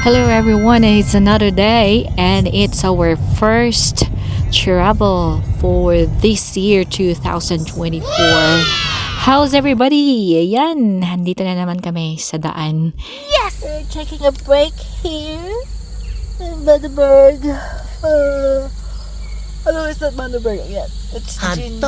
Hello everyone, it's another day and it's our first travel for this year 2024. How's everybody? Ayan, nandito na naman kami sa daan. Yes! We're taking a break here in Manenberg. Hello, it's not Manenberg yet. It's Gingy.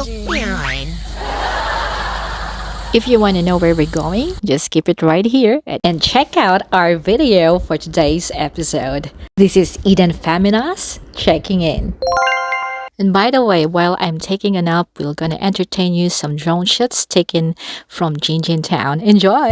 If you want to know where we're going, just keep it right here and check out our video for today's episode. This is Eden Feminas checking in. And by the way, while I'm taking a nap, we're gonna entertain you some drone shots taken from Jinjin Town. Enjoy!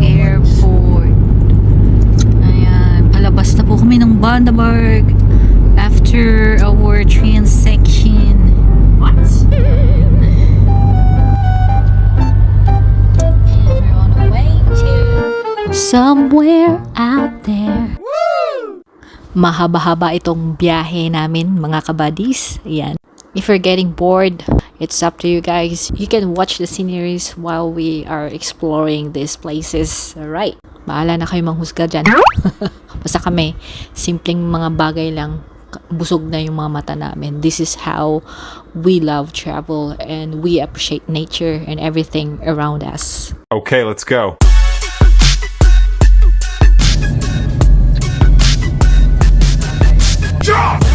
Airport. Ayan, palabas na po kami ng Bundaberg after our transaction. What? And we're on our way to somewhere out there. Woo! Mahaba-haba itong biyahe namin, mga kabadis. Ayan. If you're getting bored, it's up to you guys. You can watch the sceneries while we are exploring these places. Alright. Bahala na kayo manghusga dyan. Basta kami, simpleng mga bagay lang. Busog na yung mga mata namin. This is how we love travel and we appreciate nature and everything around us. Okay, let's go. Jump!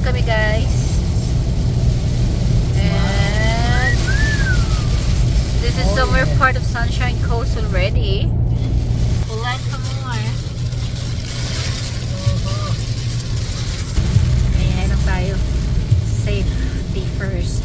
Kami guys, and this is somewhere part of Sunshine Coast already. Ulan pa more. Ayan lang tayo, safety first.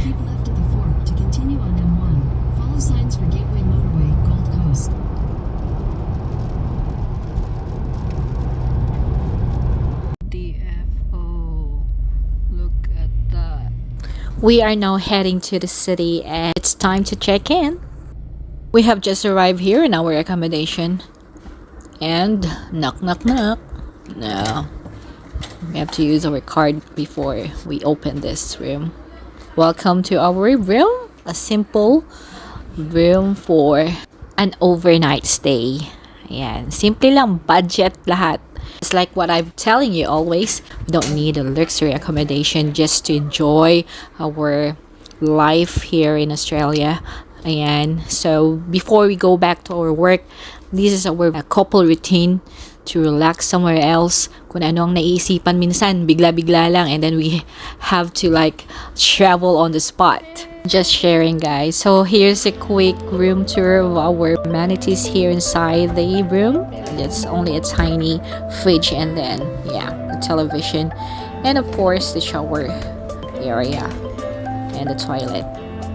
Keep left at the fork to continue on M1. Follow signs for Gateway Motorway, Gold Coast. DFO. Look at that. We are now heading to the city and it's time to check in. We have just arrived here in our accommodation. And knock knock knock. No. We have to use our card before we open this room. Welcome to our room. A simple room for an overnight stay. Ayan. Simple lang. Budget lahat. It's like what I'm telling you always. We don't need a luxury accommodation just to enjoy our life here in Australia. Ayan. So, before we go back to our work, this is our couple routine to relax somewhere else. Kung ano ang naiisipan minsan, bigla-bigla lang, and then we have to like travel on the spot. Just sharing, guys. So here's a quick room tour of our amenities here inside the room. It's only a tiny fridge, and then yeah, the television, and of course the shower area and the toilet.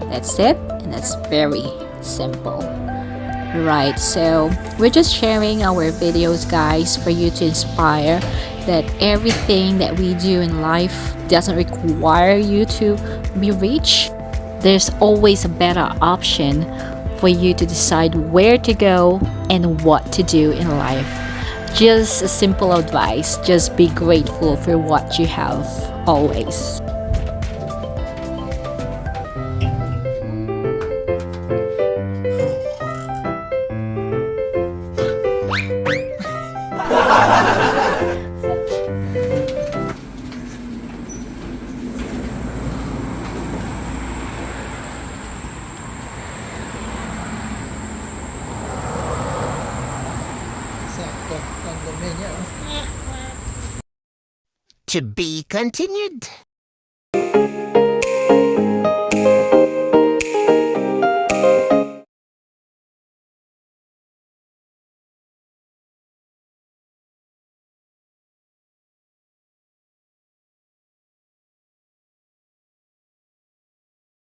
That's it, and that's very simple. Right, so we're just sharing our videos, guys, for you to inspire that everything that we do in life doesn't require you to be rich. There's always a better option for you to decide where to go and what to do in life. Just a simple advice, just be grateful for what you have always. To be continued.